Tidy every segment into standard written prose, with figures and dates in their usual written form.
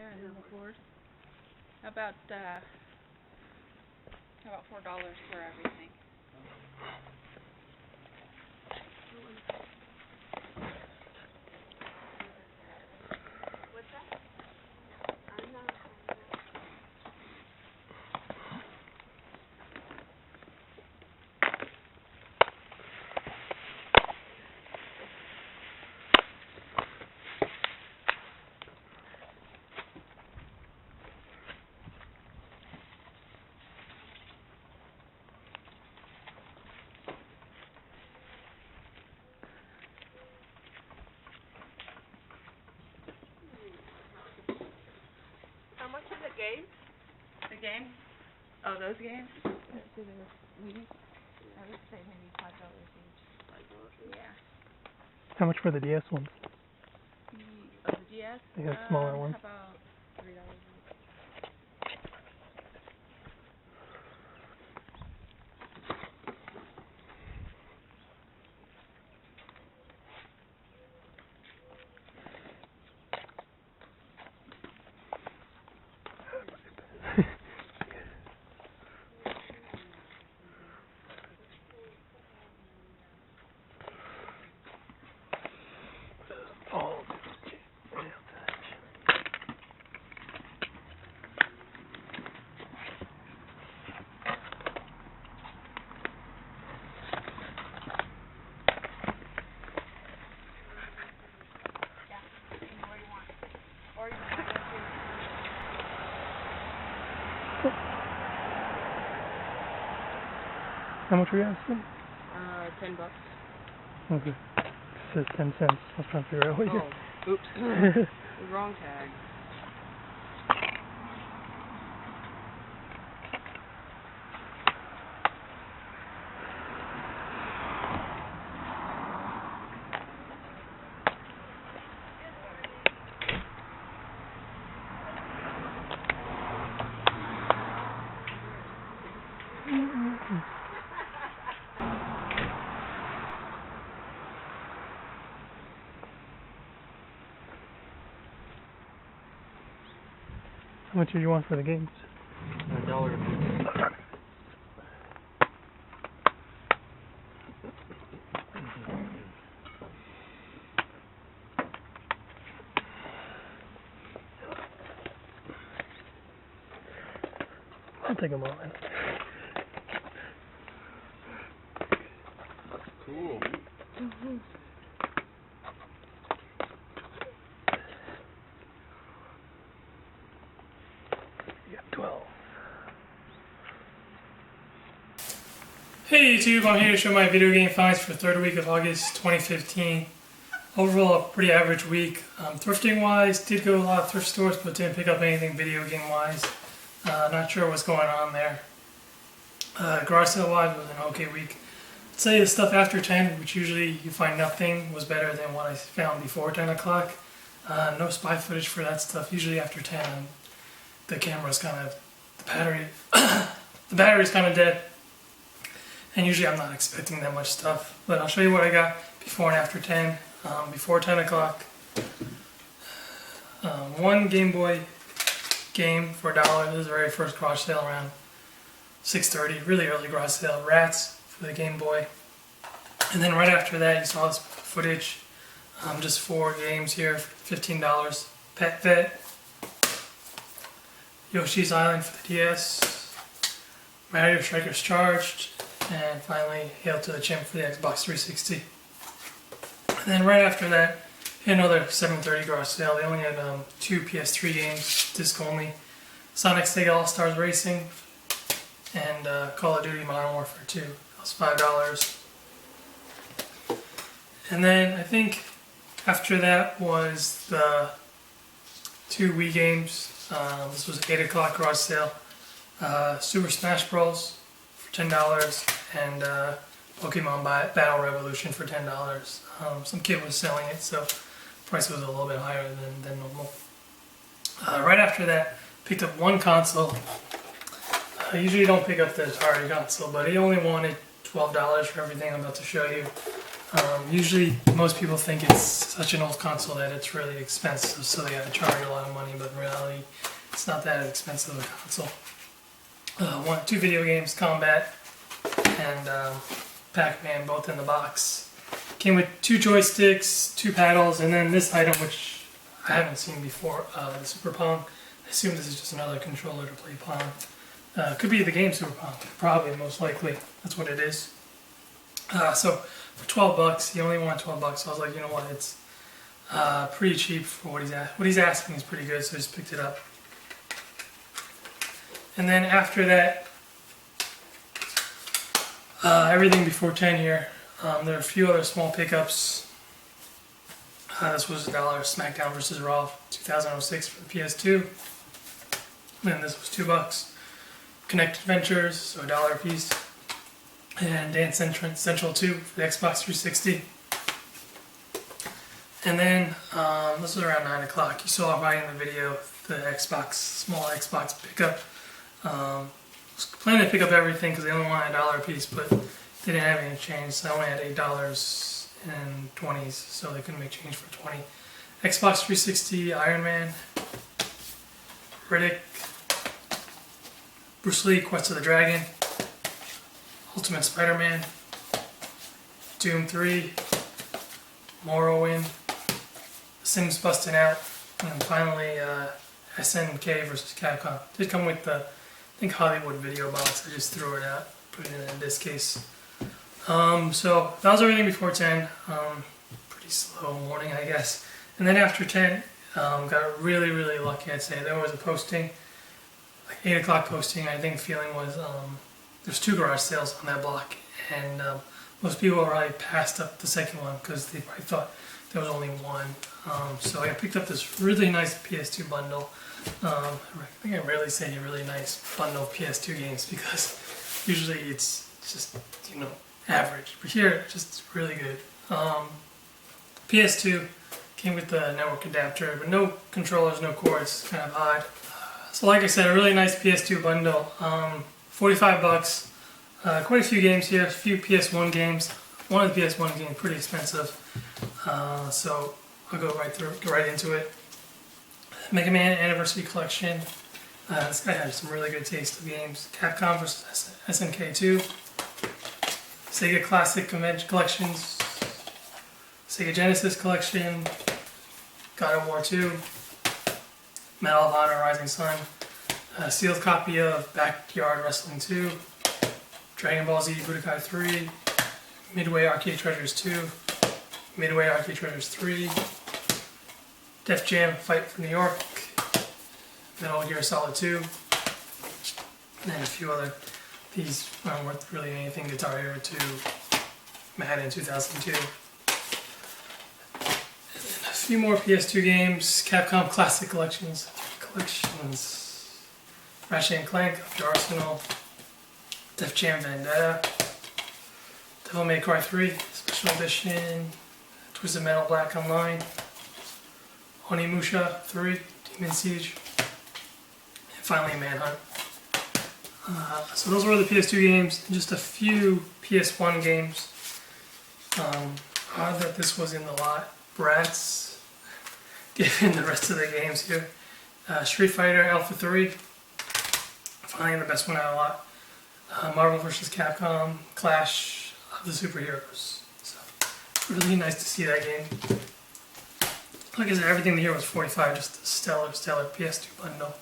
there and then before. About $4 for everything. What's that? I'm not. How much is the game? The game? Oh, those games? I would say maybe $5 each. $5 each? Yeah. How much for the DS ones? The DS? They got smaller ones. About $3 each. How much were you asking? $10. Okay. It says 10 cents. I was trying to figure out what you... Oh, oops. Wrong tag. How much did you want for the games? $1. I'll take them all then. Cool. You got 12. Hey YouTube, I'm here to show my video game finds for the third week of August 2015. Overall, a pretty average week. Thrifting wise, did go to a lot of thrift stores, but didn't pick up anything video game wise. Not sure what's going on there. Garage sale wise was an okay week. I'd say the stuff after 10, which usually you find nothing, was better than what I found before 10 o'clock. No spy footage for that stuff. Usually after 10, the camera's kind of, the battery's kind of dead. And usually I'm not expecting that much stuff. But I'll show you what I got before and after 10. Before 10 o'clock, one Game Boy game for $1. This is the very first garage sale around 6:30, really early garage sale. Rats for the Game Boy. And then right after that, you saw this footage. Just 4 games here for $15. Pet Vet, Yoshi's Island for the DS, Mario Strikers Charged, and finally Hail to the Chimp for the Xbox 360. And then right after that, another 7:30 garage sale. They only had 2 PS3 games, disc only. Sonic Sega All-Stars Racing and Call of Duty Modern Warfare 2. That was $5. And then I think after that was the 2 Wii games. This was 8 o'clock garage sale. Super Smash Bros. For $10 and Pokemon Battle Revolution for $10. Some kid was selling it, so price was a little bit higher than normal. Right after that, picked up one console. I usually don't pick up the Atari console, but he only wanted $12 for everything I'm about to show you. Usually most people think it's such an old console that it's really expensive, so they have to charge a lot of money, but in reality it's not that expensive of a console. Two video games, Combat and Pac-Man, both in the box. Came with 2 joysticks, 2 paddles, and then this item, which I haven't seen before, the Super Pong. I assume this is just another controller to play Pong. Could be the game Super Pong, probably, most likely. That's what it is. So for 12 bucks, he only wanted 12 bucks, so I was like, you know what, it's pretty cheap for what he's asking is pretty good, so I just picked it up. And then after that, everything before 10 here, there are a few other small pickups. This was $1, SmackDown vs. Raw 2006 for the PS2. And this was $2. Connect Adventures, so $1 a piece. And Dance Central 2 for the Xbox 360. And then, this was around 9 o'clock. You saw right in the video the small Xbox pickup. I was planning to pick up everything because they only wanted $1 a piece, but they didn't have any change, so I only had $8 and 20s, so they couldn't make change for 20. Xbox 360, Iron Man, Riddick, Bruce Lee, Quest of the Dragon, Ultimate Spider-Man, Doom 3, Morrowind, Sims Busting Out, and finally SNK vs. Capcom. Did come with the, I think, Hollywood video box. I just threw it out, put it in this case. So that was everything before 10. Pretty slow morning, I guess. And then after 10, got really, really lucky, I'd say. There was a posting, like 8 o'clock posting. I think the feeling was there's 2 garage sales on that block, and most people already passed up the second one because they probably thought there was only one. So I picked up this really nice PS2 bundle. I think I rarely say a really nice bundle of PS2 games because usually it's just, you know, average. But here, just really good. PS2 came with the network adapter, but no controllers, no cords. Kind of odd. So like I said, a really nice PS2 bundle. 45 bucks. Quite a few games here. A few PS1 games. One of the PS1 games pretty expensive. So I'll go right into it. Mega Man Anniversary Collection. This guy has some really good taste of games. Capcom vs. SNK 2. Sega Classic Collections. Sega Genesis Collection. God of War 2. Medal of Honor Rising Sun. A sealed copy of Backyard Wrestling 2. Dragon Ball Z Budokai 3. Midway Arcade Treasures 2. Midway Arcade Treasures 3. Def Jam Fight for New York. Metal Gear Solid 2. And then a few other. These aren't worth really anything. Guitar Hero 2. Madden 2002. And then a few more PS2 games. Capcom Classic Collections. Ratchet and Clank, Up to Arsenal. Def Jam Vendetta. Devil May Cry 3 Special Edition. Twisted Metal Black Online. Onimusha 3, Demon Siege, and finally Manhunt. So those were the PS2 games, and just a few PS1 games. Odd that this was in the lot. Bratz, given the rest of the games here. Street Fighter Alpha 3, finally the best one out of the lot. Marvel vs. Capcom, Clash of the Superheroes. So really nice to see that game. Like I said, everything here was 45, just a stellar PS2 bundle.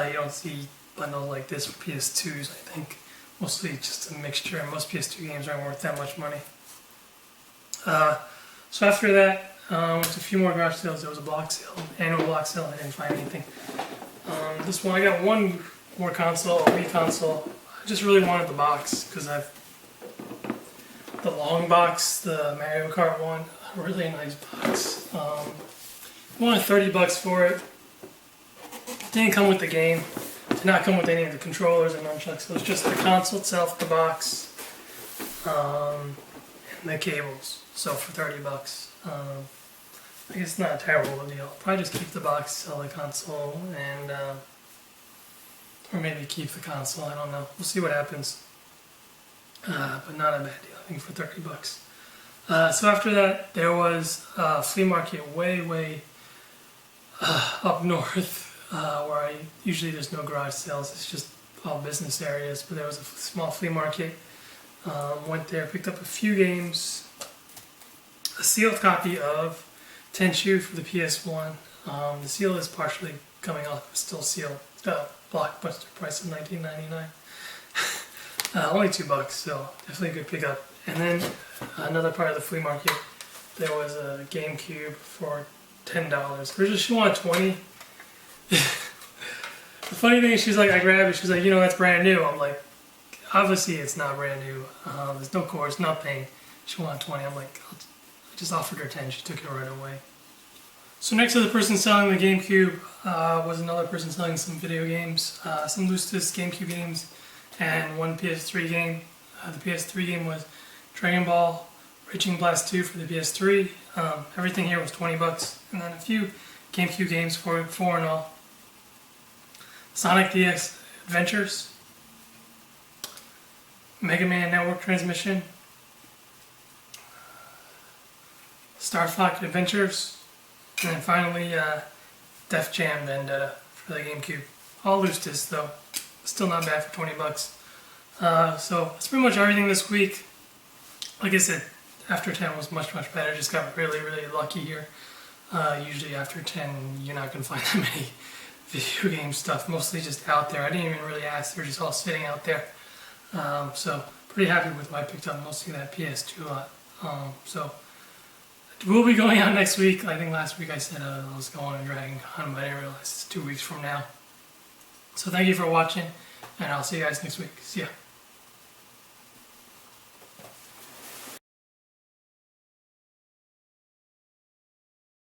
You don't see bundles like this for PS2s, I think. Mostly just a mixture, and most PS2 games aren't worth that much money. So after that, went to a few more garage sales. There was a block sale, annual block sale. I didn't find anything. This one, I got one more console, a Wii console. I just really wanted the box, because the long box, the Mario Kart one, a really nice box. I wanted 30 bucks for it. It didn't come with the game. It did not come with any of the controllers and nunchucks. It was just the console itself, the box, and the cables. So for 30 bucks, I guess it's not a terrible deal. Probably just keep the box, sell the console, and or maybe keep the console. I don't know. We'll see what happens. But not a bad deal, I think, for 30 bucks. So after that, there was a flea market way up north, where usually there's no garage sales. It's just all business areas. But there was a small flea market. Went there, picked up a few games, a sealed copy of Tenchu for the PS1. The seal is partially coming off, but still sealed. Blockbuster price of $19.99. Only $2, so definitely a good pickup. And then another part of the flea market, there was a GameCube for $10. Originally she wanted $20. The funny thing is, she's like, I grabbed it, she's like, that's brand new. I'm like, obviously it's not brand new. There's no cords, nothing. She wanted $20. I'm like, I just offered her $10. She took it right away. So next to the person selling the GameCube was another person selling some video games, some loose disc GameCube games, and one PS3 game. The PS3 game was Dragon Ball Raging Blast 2 for the PS3. Everything here was $20, and then a few GameCube games for in all. Sonic DX Adventures, Mega Man Network Transmission, Star Fox Adventures, and then finally Def Jam Vendetta for the GameCube. All loose discs though, still not bad for $20. So that's pretty much everything this week. Like I said, after 10 was much better. Just got really lucky here. Usually after 10 you're not going to find that many video game stuff, mostly just out there. I didn't even really ask, they're just all sitting out there. So pretty happy with what I picked up, mostly that PS2 lot. So we'll be going out next week. I think last week I said I was going to Dragon Con, but I didn't realize it's 2 weeks from now. So thank you for watching, and I'll see you guys next week. See ya.